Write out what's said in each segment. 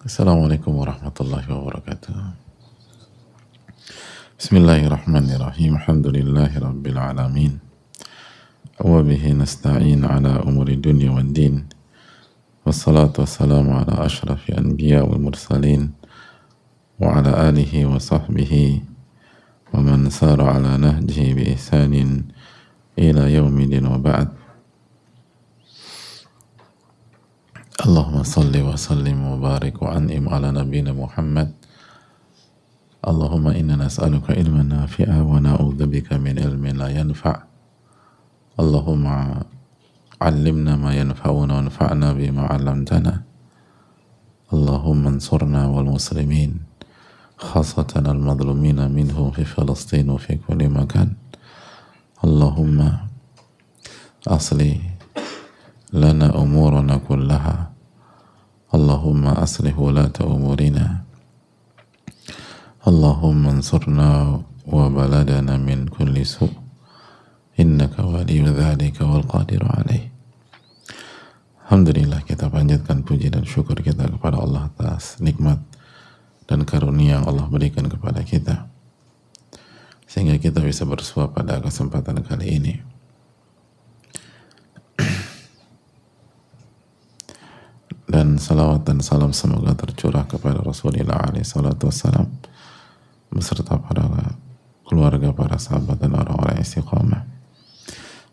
Assalamualaikum warahmatullahi wabarakatuh. Bismillahirrahmanirrahim. Alhamdulillahi rabbil alamin. Wa bihi nasta'in ala umuri dunya wad din. Wassalatu wassalamu ala ashrafi anbiya wal mursalin wa ala alihi wa sahbihi wa man sara ala nahjihi bi ihsanin ila yaumidin wa ba'd. Allahumma salli wa sallim wa barik wa an'im ala nabiyina Muhammad. Allahumma inna nas'aluka ilman nafi'a wa na'udzubika min ilmin la yanfa'. Allahumma 'allimna ma yanfa'una wanfa'na bima 'allamtana. Allahumma ansurna wal muslimin khasatan al madlumina minhum fi Filistin wa fi kulli makan. Allahumma asli lana umurana kullaha. Allahumma aslih wulata umurina. Allahumma ansurna wa baladana min kulli su' innaka waliyyu dzalika wal qadiru alaih. Alhamdulillah, kita panjatkan puji dan syukur kita kepada Allah atas nikmat dan karunia yang Allah berikan kepada kita sehingga kita bisa bersua pada kesempatan kali ini. Dan salawat dan salam semoga tercurah kepada Rasulullah SAW beserta para keluarga, para sahabat dan orang-orang istiqamah.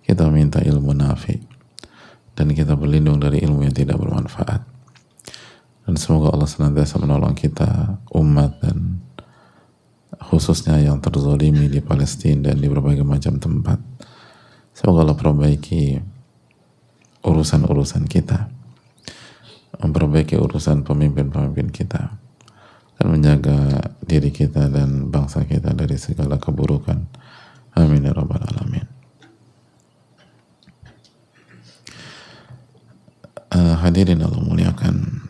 Kita minta ilmu nafi dan kita berlindung dari ilmu yang tidak bermanfaat. Dan semoga Allah senantiasa menolong kita, umat dan khususnya yang terzalimi di Palestina dan di berbagai macam tempat. Semoga Allah perbaiki urusan-urusan kita, memperbaiki urusan pemimpin-pemimpin kita, dan menjaga diri kita dan bangsa kita dari segala keburukan. Amin ya rabbal alamin. Hadirin Allah muliakan,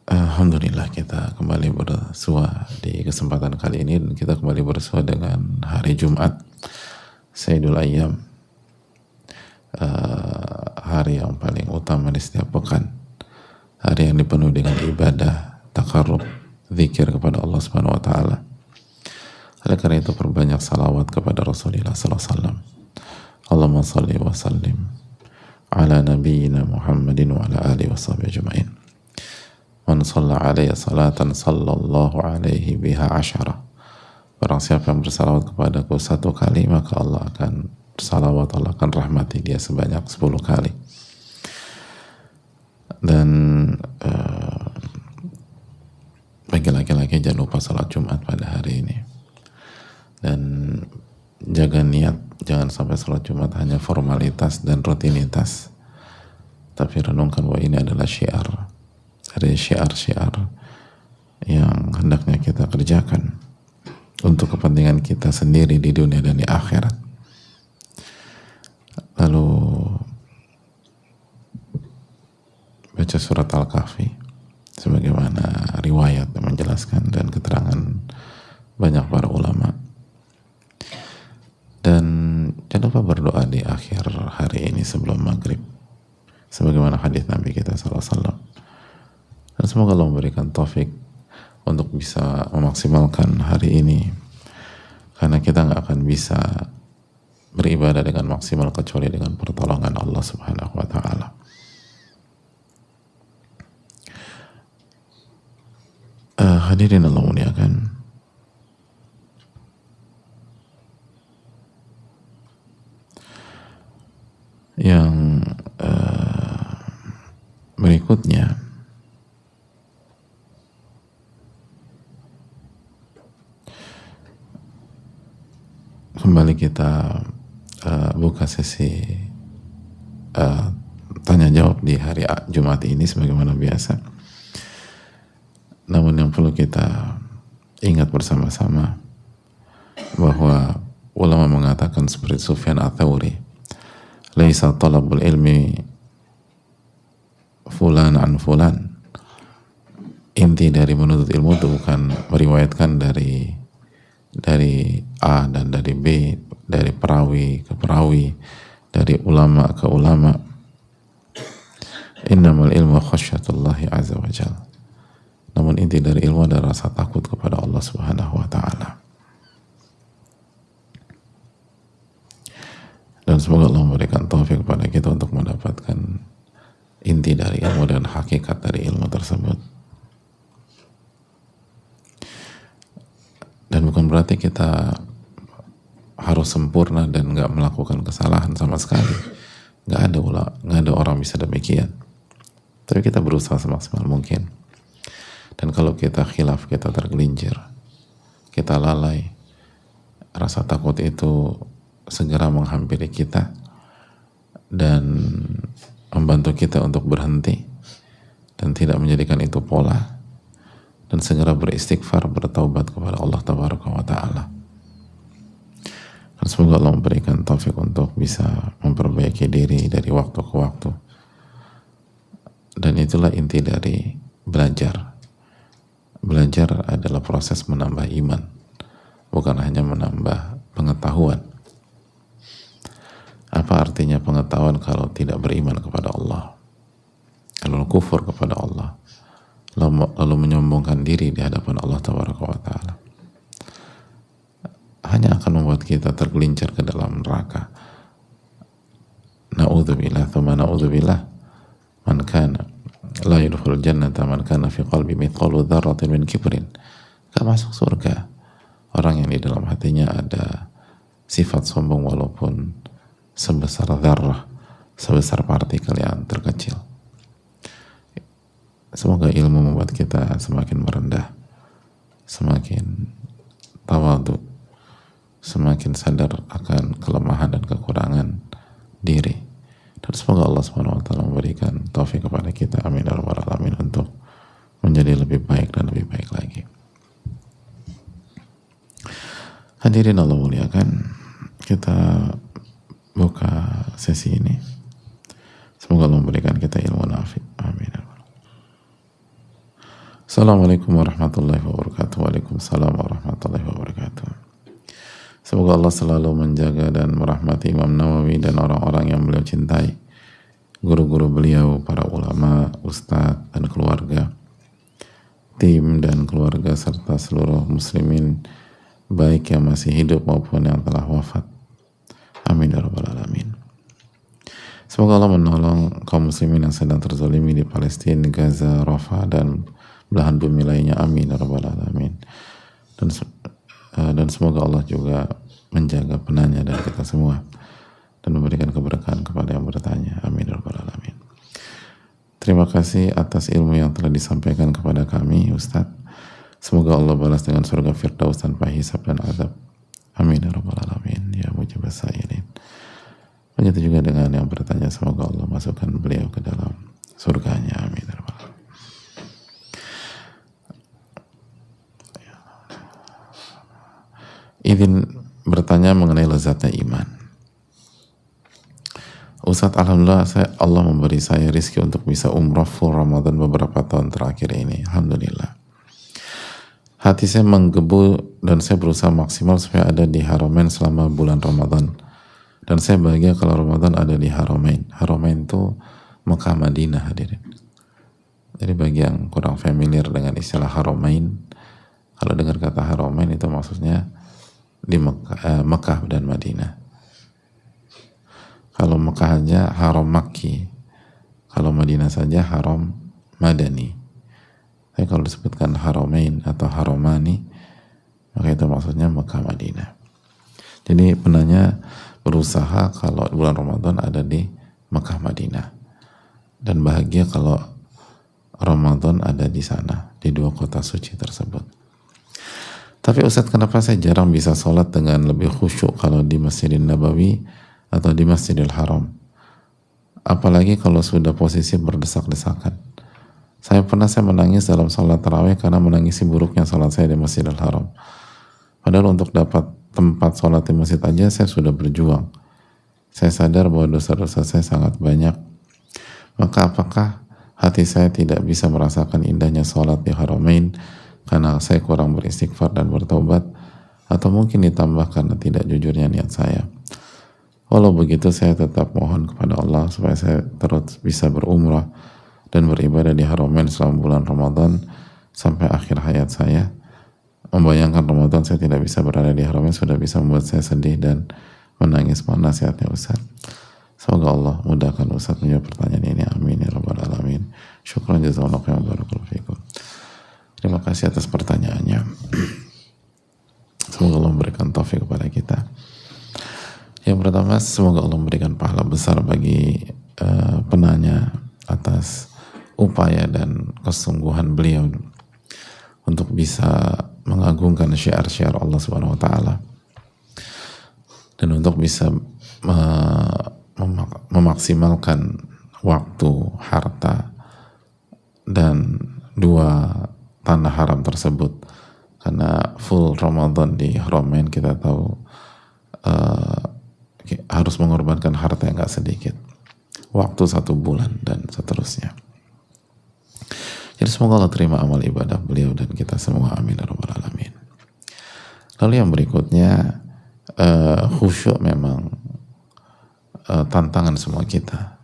alhamdulillah kita kembali bersua di kesempatan kali ini, dan kita kembali bersua dengan hari Jumat Sayyidul Ayyam, hari yang paling utama di setiap pekan, hari yang dipenuhi dengan ibadah, takarrub, zikir kepada Allah Subhanahu wa taala. Oleh karena itu perbanyak salawat kepada Rasulullah sallallahu alaihi wasallam. Allahumma shalli wa sallim ala nabiyyina Muhammadin wa ala alihi washabbihi ajma'in. Man shalla alaihi salatan sallallahu alaihi biha asyara. Barang siapa yang bersalawat kepadaku 1 kali, maka Allah akan bersalawat, Allah akan rahmati dia sebanyak 10 kali. Dan bagi laki-laki jangan lupa salat Jumat pada hari ini. Dan jaga niat, jangan sampai salat Jumat hanya formalitas dan rutinitas, tapi renungkan bahwa ini adalah syiar dari syiar-syiar yang hendaknya kita kerjakan untuk kepentingan kita sendiri di dunia dan di akhirat. Lalu baca surat Al-Kahfi sebagaimana riwayat yang menjelaskan dan keterangan banyak para ulama. Dan jangan lupa berdoa di akhir hari ini sebelum maghrib sebagaimana hadis Nabi kita sallallahu alaihi wasallam. Dan semoga Allah memberikan taufik untuk bisa memaksimalkan hari ini, karena kita nggak akan bisa beribadah dengan maksimal kecuali dengan pertolongan Allah Subhanahu wa taala. Hadirin Allah muliakan, yang berikutnya kembali kita buka sesi tanya jawab di hari Jumat ini sebagaimana biasa. Namun yang perlu kita ingat bersama-sama bahwa ulama mengatakan seperti Sufyan Ats-Tsauri, laisa talabul ilmi fulan an fulan. Inti dari menuntut ilmu itu bukan meriwayatkan dari A dan dari B dari perawi ke perawi, dari ulama ke ulama. Innamal ilmu khasyatullahi azza wa jalla. Namun inti dari ilmu adalah rasa takut kepada Allah Subhanahu wa taala. Dan semoga Allah memberikan taufik kepada kita untuk mendapatkan inti dari ilmu dan hakikat dari ilmu tersebut. Dan bukan berarti kita harus sempurna dan nggak melakukan kesalahan sama sekali. Nggak ada orang bisa demikian. Tapi kita berusaha semaksimal mungkin. Dan kalau kita khilaf, kita tergelincir, kita lalai, rasa takut itu segera menghampiri kita dan membantu kita untuk berhenti dan tidak menjadikan itu pola, dan segera beristighfar, bertaubat kepada Allah Tabaraka wa Ta'ala. Dan semoga Allah memberikan taufik untuk bisa memperbaiki diri dari waktu ke waktu. Dan itulah inti dari belajar. Belajar adalah proses menambah iman, bukan hanya menambah pengetahuan. Apa artinya pengetahuan kalau tidak beriman kepada Allah, kalau kufur kepada Allah, lalu menyombongkan diri di hadapan Allah Tabaraka wa Ta'ala? Hanya akan membuat kita tergelincir ke dalam neraka. Na'udzubillah, thumma na'udzubillah, man kana la yadkhulul jannata man kana fi qalbi mithqalu dzarratin min kibrin. Gak masuk surga orang yang di dalam hatinya ada sifat sombong walaupun sebesar dzarrah, sebesar partikel yang terkecil. Semoga ilmu membuat kita semakin merendah, semakin tawadhu, semakin sadar akan kelemahan dan kekurangan diri. Dan semoga Allah SWT memberikan taufik kepada kita, amin ya rabbal alamin, untuk menjadi lebih baik dan lebih baik lagi. Hadirin Allah muliakan, kita buka sesi ini. Semoga Allah memberikan kita ilmu nafi, amin. Assalamualaikum warahmatullahi wabarakatuh. Waalaikumsalam warahmatullahi wabarakatuh. Semoga Allah selalu menjaga dan merahmati Imam Nawawi dan orang-orang yang beliau cintai, guru-guru beliau, para ulama, ustadz dan keluarga, tim dan keluarga, serta seluruh muslimin baik yang masih hidup maupun yang telah wafat. Amin ya rabbal alamin. Semoga Allah menolong kaum muslimin yang sedang terzalimi di Palestina, Gaza, Rafah dan belahan bumi lainnya. Amin ya rabbal alamin. Dan semoga Allah juga menjaga penanya dan kita semua dan memberikan keberkahan kepada yang bertanya. Amin ya rabbal alamin. Terima kasih atas ilmu yang telah disampaikan kepada kami, Ustadz. Semoga Allah balas dengan surga Firdaus tanpa hisab dan azab. Amin ya rabbal alamin. Ya mujibas sa'irin. Begitu juga dengan yang bertanya, semoga Allah masukkan beliau ke dalam surganya. Amin ya rabbal alamin. Izin bertanya mengenai lezatnya iman. Ustadz, alhamdulillah Allah memberi saya rizki untuk bisa umrah full Ramadan beberapa tahun terakhir ini. Alhamdulillah. Hati saya menggebu dan saya berusaha maksimal supaya ada di Haramain selama bulan Ramadan. Dan saya bahagia kalau Ramadan ada di Haramain. Haramain itu Mekah Madinah, hadirin. Jadi bagi yang kurang familiar dengan istilah Haramain, kalau dengar kata Haramain itu maksudnya di Mekah dan Madinah. Kalau Mekah aja Haram Makki, kalau Madinah saja Haram Madani. Tapi kalau disebutkan Haramain atau Haramani, maka itu maksudnya Mekah Madinah. Jadi penanya berusaha kalau bulan Ramadan ada di Mekah Madinah, dan bahagia kalau Ramadan ada di sana, di dua kota suci tersebut. Tapi Ustadz, kenapa saya jarang bisa sholat dengan lebih khusyuk kalau di Masjidil Nabawi atau di Masjidil Haram? Apalagi kalau sudah posisi berdesak-desakan. Saya menangis dalam sholat tarawih karena menangisi buruknya sholat saya di Masjidil Haram. Padahal untuk dapat tempat sholat di masjid aja saya sudah berjuang. Saya sadar bahwa dosa-dosa saya sangat banyak. Maka apakah hati saya tidak bisa merasakan indahnya sholat di Haramain karena saya kurang beristighfar dan bertobat, atau mungkin ditambah karena tidak jujurnya niat saya. Walau begitu, saya tetap mohon kepada Allah supaya saya terus bisa berumrah dan beribadah di Haramain selama bulan Ramadan sampai akhir hayat saya. Membayangkan Ramadan saya tidak bisa berada di Haramain sudah bisa membuat saya sedih dan menangis. Mohon nasihatnya Ustaz. Semoga Allah mudahkan Ustaz menjawab pertanyaan ini. Amin ya rabbal alamin. Syukran jazakallahu khairan barakallahu fikum. Terima kasih atas pertanyaannya. Semoga Allah memberikan taufik kepada kita. Yang pertama, semoga Allah memberikan pahala besar bagi penanya atas upaya dan kesungguhan beliau untuk bisa mengagungkan syiar-syiar Allah Subhanahu wa taala dan untuk bisa memaksimalkan waktu, harta dan dua tanah haram tersebut, karena full Ramadan di Haramain kita tahu harus mengorbankan harta yang gak sedikit, waktu 1 bulan dan seterusnya. Jadi semoga Allah terima amal ibadah beliau dan kita semua, amin ya rabbal alamin. Lalu yang berikutnya, khusyuk memang tantangan semua kita,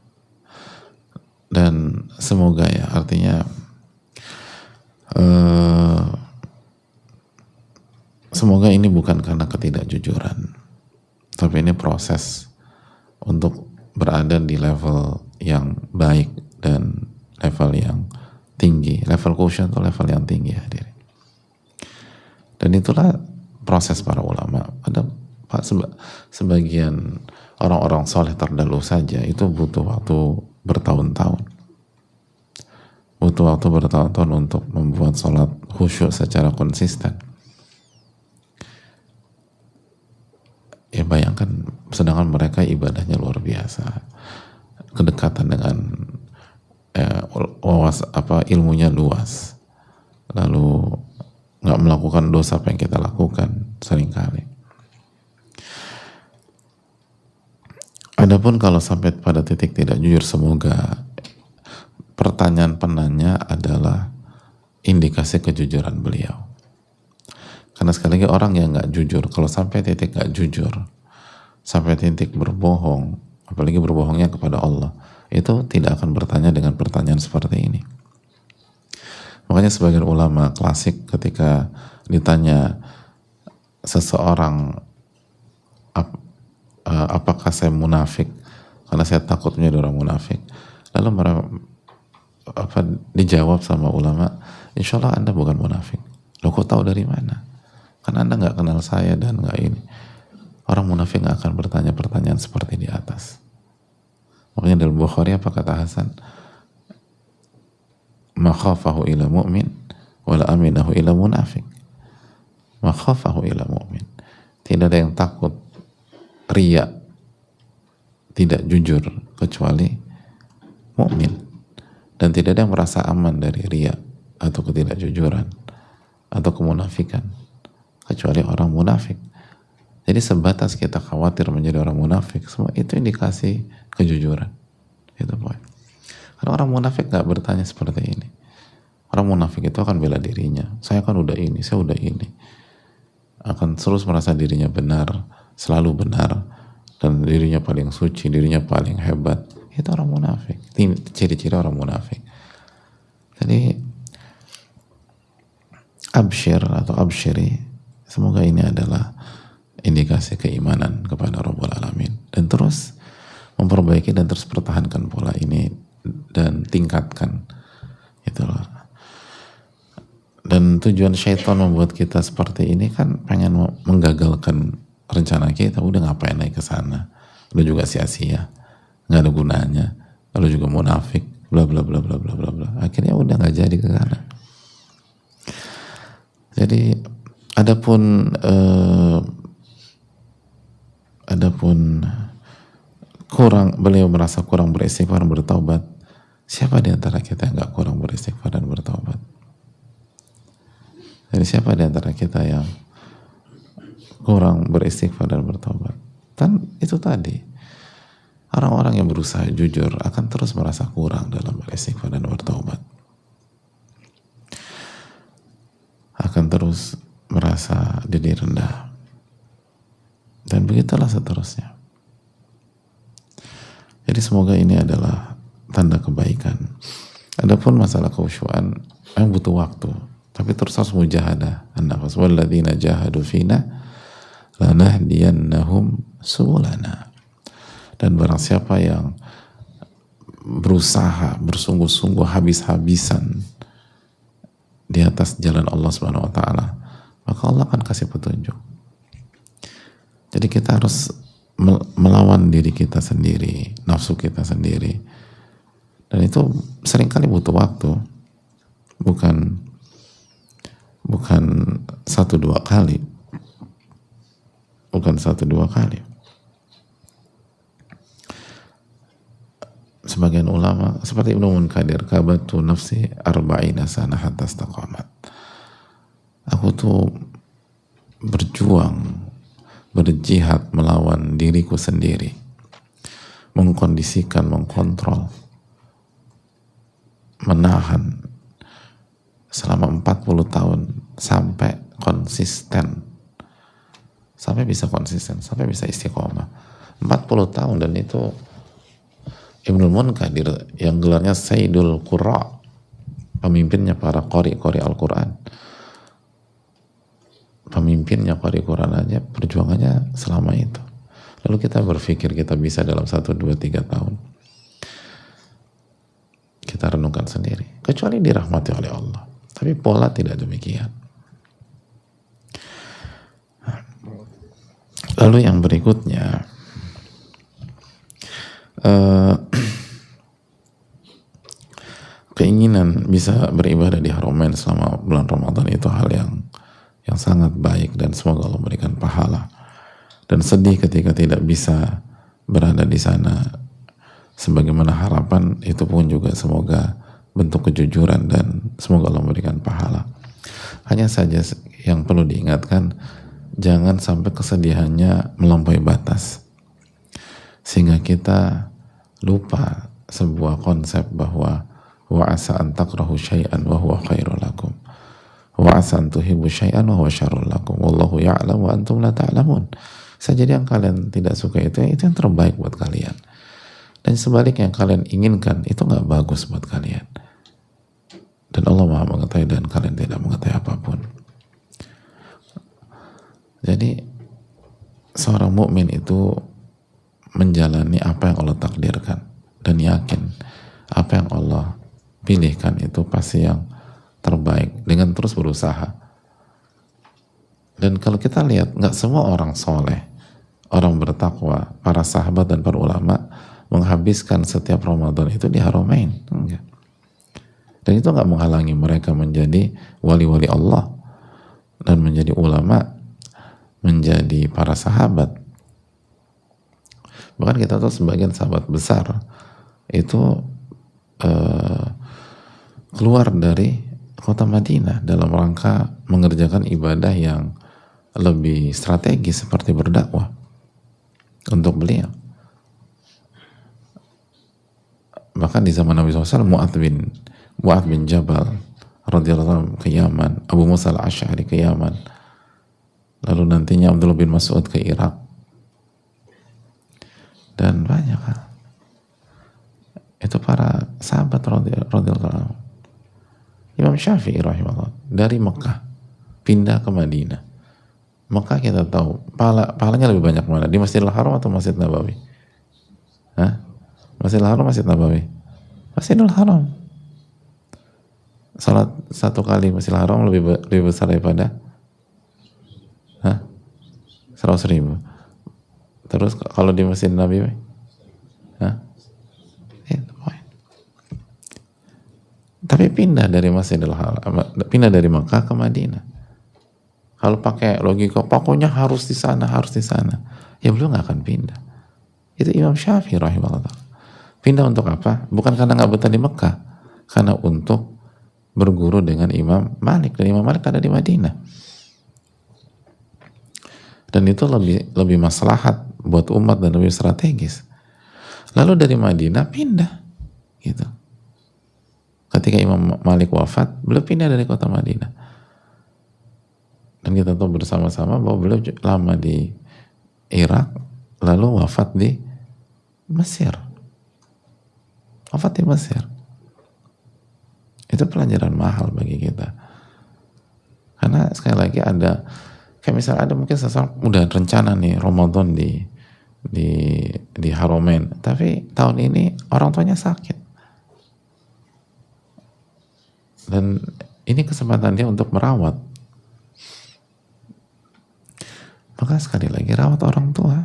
dan semoga ya, artinya semoga ini bukan karena ketidakjujuran, tapi ini proses untuk berada di level yang baik dan level yang tinggi. Level khusyuk itu level yang tinggi, hadirin. Dan itulah proses para ulama. Ada sebagian orang-orang soleh terdahulu saja itu butuh waktu bertahun-tahun. Butuh waktu bertahun-tahun untuk membuat sholat khusyuk secara konsisten. Ya bayangkan, sedangkan mereka ibadahnya luar biasa, kedekatan dengan ilmunya luas, lalu nggak melakukan dosa apa yang kita lakukan seringkali. Adapun kalau sampai pada titik tidak jujur, semoga pertanyaan penanya adalah indikasi kejujuran beliau. Karena sekali lagi, orang yang nggak jujur, kalau sampai titik nggak jujur, sampai titik berbohong, apalagi berbohongnya kepada Allah, itu tidak akan bertanya dengan pertanyaan seperti ini. Makanya sebagian ulama klasik ketika ditanya seseorang, apakah saya munafik, karena saya takut menjadi orang munafik, lalu dijawab sama ulama, insya Allah Anda bukan munafik. Loh, kok tahu dari mana? Kan Anda nggak kenal saya dan nggak ini. Orang munafik nggak akan bertanya pertanyaan seperti di atas. Makanya dalam Bukhari apa kata Hasan? Ma khafahu ila mu'min wala aminahu ila munafik. Ma khafahu ila mu'min. Tidak ada yang takut riya, tidak jujur, kecuali mukmin. Dan tidak ada yang merasa aman dari riya atau ketidakjujuran atau kemunafikan kecuali orang munafik. Jadi sebatas kita khawatir menjadi orang munafik, semua itu indikasi kejujuran. Itu poin. Karena orang munafik gak bertanya seperti ini. Orang munafik itu akan bela dirinya. Saya kan udah ini, saya udah ini. Akan terus merasa dirinya benar, selalu benar, dan dirinya paling suci, dirinya paling hebat. Itu orang munafik. Ciri-ciri orang munafik. Jadi absyir atau absyiri, semoga ini adalah indikasi keimanan kepada Rabbul Alamin, dan terus memperbaiki dan terus pertahankan pola ini dan tingkatkan, itulah. Dan tujuan syaitan membuat kita seperti ini kan pengen menggagalkan rencana kita. Udah ngapain naik ke sana, lu juga sia-sia, nggak ada gunanya, lalu juga munafik, bla bla bla bla bla bla bla. Akhirnya udah nggak jadi ke sana. Jadi adapun beliau merasa kurang beristighfar dan bertaubat, siapa di antara kita yang nggak kurang beristighfar dan bertaubat? Jadi siapa di antara kita yang kurang beristighfar dan bertaubat? Kan itu tadi, orang-orang yang berusaha jujur akan terus merasa kurang dalam beristighfar dan bertaubat, akan terus merasa diri rendah. Dan begitulah seterusnya. Jadi semoga ini adalah tanda kebaikan. Adapun masalah khusyuan yang butuh waktu, tapi terus harus mujahadah. An-nafas walladzina jahadu fina lanahdiyannahum subulana. Dan barang siapa yang berusaha bersungguh-sungguh habis-habisan di atas jalan Allah Subhanahu wa taala, maka Allah akan kasih petunjuk. Jadi kita harus melawan diri kita sendiri, nafsu kita sendiri. Dan itu seringkali butuh waktu. Bukan satu dua kali. Bukan satu dua kali. Sebagian ulama seperti Ibnu Munkadir, kabatu nafsi arba'ina sana hatta istaqamat. Aku tuh berjuang, berjihad melawan diriku sendiri, mengkondisikan, mengkontrol, menahan selama 40 tahun sampai konsisten, sampai bisa konsisten, sampai bisa istiqomah. 40 tahun. Dan itu Ibnu Munkadir yang gelarnya Sayyidul Qurra, pemimpinnya para qari Al-Quran, pemimpinnya qari Quran aja perjuangannya selama itu. Lalu kita berpikir kita bisa dalam 1, 2, 3 tahun. Kita renungkan sendiri, kecuali dirahmati oleh Allah. Tapi pola tidak demikian. Lalu yang berikutnya, keinginan bisa beribadah di Haramain selama bulan Ramadan itu hal yang sangat baik, dan semoga Allah memberikan pahala. Dan sedih ketika tidak bisa berada di sana sebagaimana harapan, itu pun juga semoga bentuk kejujuran dan semoga Allah memberikan pahala. Hanya saja yang perlu diingatkan, jangan sampai kesedihannya melampaui batas sehingga kita lupa sebuah konsep bahwa wa asa an takrahu syai'an wa huwa khairul lakum wa asa an tuhibbu syai'an wa huwa syarrul lakum wallahu ya'lam wa antum la ta'lamun. Jadi yang kalian tidak suka itu yang terbaik buat kalian, dan sebaliknya yang kalian inginkan itu nggak bagus buat kalian, dan Allah Maha mengetahui dan kalian tidak mengetahui apapun. Jadi seorang mukmin itu menjalani apa yang Allah takdirkan dan yakin apa yang Allah pilihkan itu pasti yang terbaik, dengan terus berusaha. Dan kalau kita lihat, nggak semua orang soleh, orang bertakwa, para sahabat dan para ulama menghabiskan setiap Ramadan itu di Haramain, enggak. Dan itu nggak menghalangi mereka menjadi wali-wali Allah dan menjadi ulama, menjadi para sahabat. Bahkan kita tahu sebagian sahabat besar itu keluar dari kota Madinah dalam rangka mengerjakan ibadah yang lebih strategis seperti berdakwah untuk beliau. Bahkan di zaman Nabi SAW, Mu'adz bin Jabal radhiyallahu anhu ke Yaman, Abu Musa al-Asy'ari ke Yaman, lalu nantinya Abdullah bin Mas'ud ke Irak, dan banyak kan. Itu para sahabat radhiyallahu anhu. Imam Syafi'i rahimahullah dari Mekah pindah ke Madinah. Mekah kita tahu pahalanya lebih banyak mana, di Masjidil Haram atau Masjid Nabawi? Hah? Masjidil Haram, Masjid Nabawi? Masjidil Haram. Salat satu kali Masjidil Haram lebih besar daripada 100.000. Terus kalau di Masjid Nabawi? Tapi pindah dari Masjidil Haram, pindah dari Mekah ke Madinah. Kalau pakai logika, pokoknya harus di sana, ya beliau nggak akan pindah. Itu Imam Syafi'i rahimahullah. Pindah untuk apa? Bukan karena nggak betah di Mekah, karena untuk berguru dengan Imam Malik, dan Imam Malik ada di Madinah. Dan itu lebih maslahat buat umat dan lebih strategis. Lalu dari Madinah pindah, gitu. Ketika Imam Malik wafat, beliau pindah dari kota Madinah. Dan kita tahu bersama-sama bahwa beliau lama di Irak, lalu wafat di Mesir. Wafat di Mesir. Itu pelajaran mahal bagi kita. Karena sekali lagi ada, kayak misalnya ada mungkin seseorang udah rencana nih Ramadan di Haramain, tapi tahun ini orang tuanya sakit. Dan ini kesempatan dia untuk merawat. Maka sekali lagi rawat orang tua.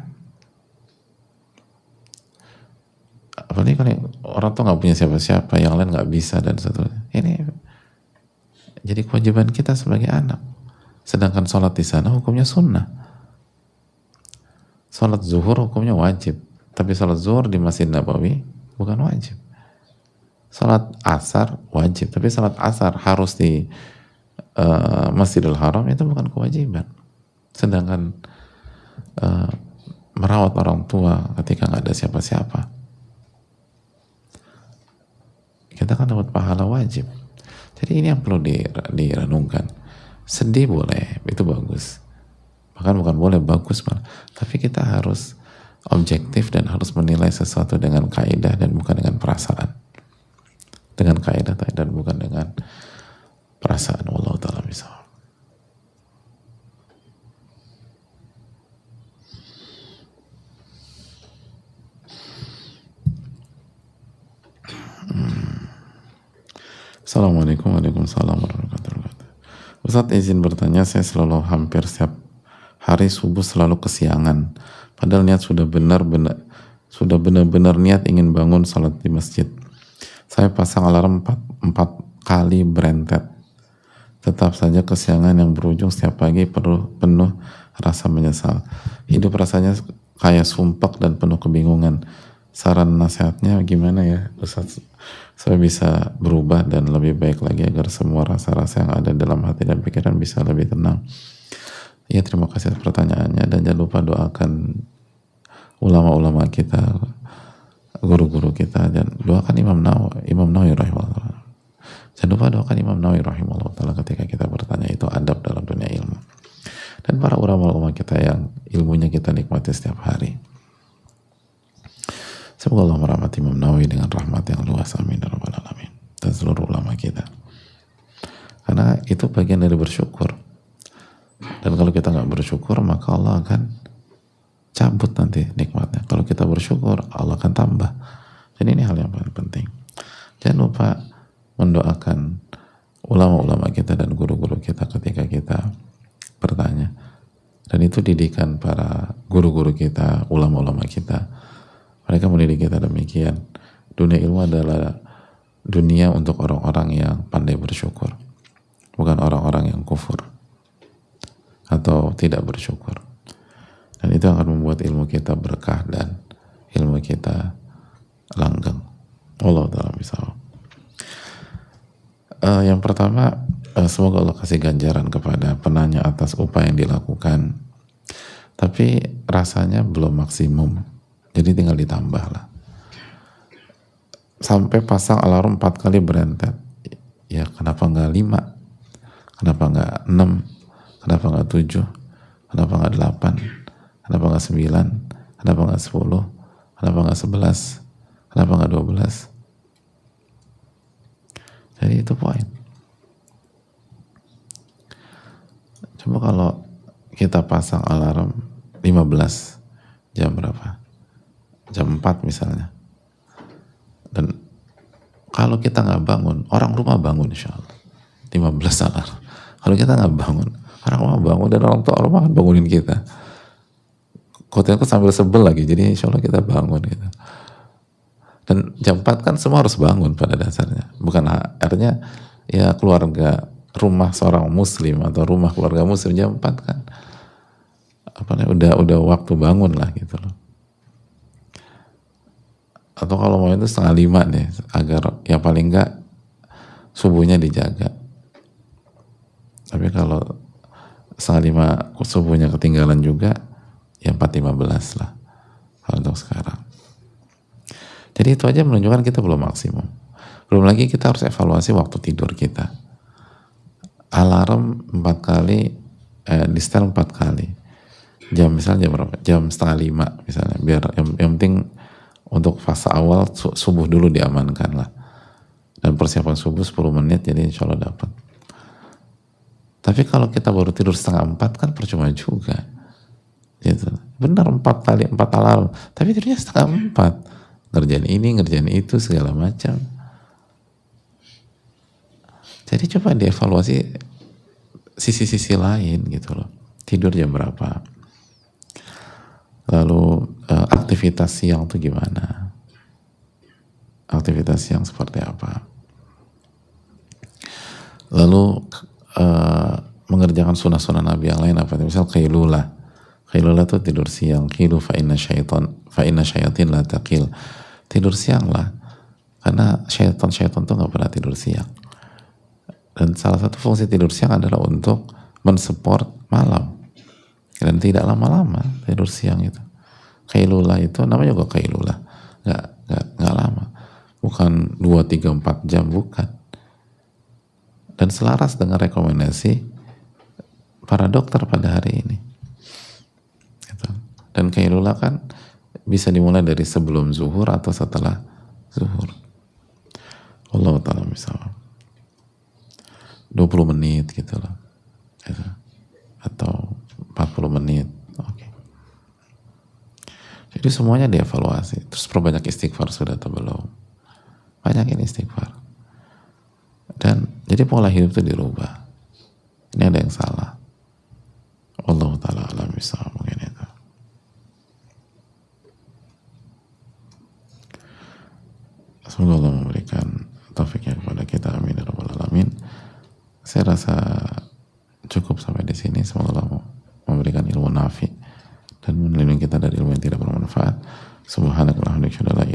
Apalagi kalau orang tua nggak punya siapa-siapa, yang lain nggak bisa dan seterusnya. Ini jadi kewajiban kita sebagai anak. Sedangkan sholat di sana hukumnya sunnah. Sholat zuhur hukumnya wajib, tapi sholat zuhur di Masjid Nabawi bukan wajib. Sholat asar wajib, tapi sholat asar harus di Masjidil Haram itu bukan kewajiban. Sedangkan merawat orang tua ketika nggak ada siapa-siapa, kita kan dapat pahala wajib. Jadi ini yang perlu direnungkan. Sedih boleh, itu bagus. Bahkan bukan boleh, bagus malah. Tapi kita harus objektif dan harus menilai sesuatu dengan kaidah dan bukan dengan perasaan. Dengan kaidah dan bukan dengan perasaan. Wallahu ta'ala bishawab. Assalamualaikum warahmatullahi wabarakatuh. Ustadz izin bertanya, saya selalu hampir setiap hari subuh selalu kesiangan. Padahal niat sudah benar-benar niat ingin bangun salat di masjid. Saya pasang alarm 4 kali berentet. Tetap saja kesiangan yang berujung setiap pagi penuh rasa menyesal. Hidup rasanya kayak sumpek dan penuh kebingungan. Saran nasihatnya gimana ya Ustadz? Saya bisa berubah dan lebih baik lagi agar semua rasa-rasa yang ada dalam hati dan pikiran bisa lebih tenang. Ya, terima kasih atas pertanyaannya, dan jangan lupa doakan ulama-ulama kita, guru-guru kita, dan doakan Imam Nawawi rahimahullah. Jangan lupa doakan Imam Nawawi rahimahullah taala ketika kita bertanya, itu adab dalam dunia ilmu. Dan para ulama-ulama kita yang ilmunya kita nikmati setiap hari. Semoga Allah merahmati Imam Nawawi dengan rahmat yang luas, amin ya rabbal alamin, dan seluruh ulama kita. Karena itu bagian dari bersyukur. Dan kalau kita nggak bersyukur, maka Allah akan cabut nanti nikmatnya. Kalau kita bersyukur, Allah akan tambah. Dan ini hal yang paling penting. Jangan lupa mendoakan ulama-ulama kita dan guru-guru kita ketika kita bertanya. Dan itu didikan para guru-guru kita, ulama-ulama kita. Mereka mendidik kita demikian. Dunia ilmu adalah dunia untuk orang-orang yang pandai bersyukur, bukan orang-orang yang kufur atau tidak bersyukur. Dan itu akan membuat ilmu kita berkah dan ilmu kita langgeng. Allah ta'ala bishawab. Yang pertama, semoga Allah kasih ganjaran kepada penanya atas upaya yang dilakukan, tapi rasanya belum maksimum. Jadi tinggal ditambah lah. Sampai pasang alarm 4 kali berentet. Ya kenapa nggak 5? Kenapa nggak 6? Kenapa nggak 7? Kenapa nggak 8? Kenapa nggak 9? Kenapa nggak 10? Kenapa nggak 11? Kenapa nggak 12? Jadi itu poin. Coba kalau kita pasang alarm 15, jam berapa? Jam 4 misalnya. Dan kalau kita nggak bangun, orang rumah bangun insya Allah. 15 alarm. Kalau kita nggak bangun, orang rumah bangun, dan orang tua rumah akan bangunin kita. Kotelku sambil sebel lagi, jadi insya Allah kita bangun gitu. Dan jam 4 kan semua harus bangun pada dasarnya. Bukan artinya ya keluarga, rumah seorang muslim atau rumah keluarga muslim jam 4 kan. Udah waktu bangun lah gitu loh. Atau kalau mau itu 4:30 nih, agar ya paling enggak subuhnya dijaga. Tapi kalau 4:30 subuhnya ketinggalan juga, ya 4:15 lah kalau untuk sekarang. Jadi itu aja menunjukkan kita belum maksimum. Belum lagi kita harus evaluasi waktu tidur kita. Alarm 4 kali, di setel 4 kali. Jam misalnya jam berapa? Jam setengah 5 misalnya, biar yang penting untuk fase awal subuh dulu diamankan lah, dan persiapan subuh 10 menit, jadi insya Allah dapat. Tapi kalau kita baru tidur setengah 4 kan percuma juga gitu. Benar 4 alarm, tapi tidurnya setengah 4, ngerjain ini ngerjain itu segala macam. Jadi coba dievaluasi sisi-sisi lain gitu loh. Tidur jam berapa, lalu aktivitas siang tuh gimana, aktivitas siang seperti apa, lalu mengerjakan sunnah-sunnah Nabi yang lain apa, misal qailulah. Qailulah tuh tidur siang. Qilu fa inna syayatin la taqil. Tidur siang lah, karena syaitan tuh nggak pernah tidur siang. Dan salah satu fungsi tidur siang adalah untuk mensupport malam, dan tidak lama-lama tidur siang itu. Qailulah itu namanya juga qailulah, nggak lama, bukan 2, 3, 4 jam, bukan. Dan selaras dengan rekomendasi para dokter pada hari ini gitu. Dan qailulah kan bisa dimulai dari sebelum zuhur atau setelah zuhur. Allah ta'ala misalnya 20 menit gitu loh gitu. Atau 40 menit. Oke. Jadi semuanya dievaluasi. Terus perbanyak istighfar sudah atau belum? Banyakin istighfar. Dan jadi pola hidup itu dirubah. Ini ada yang salah. Allah ta'ala alam bisa mungkin itu. Semoga Allah memberikan taufiknya kepada kita, amin ya rabbal alamin. Saya rasa cukup sampai di sini. Semoga Allah memberikan ilmu nafi dan melindungi kita dari ilmu yang tidak bermanfaat. Subhanakallahumma wa bihamdika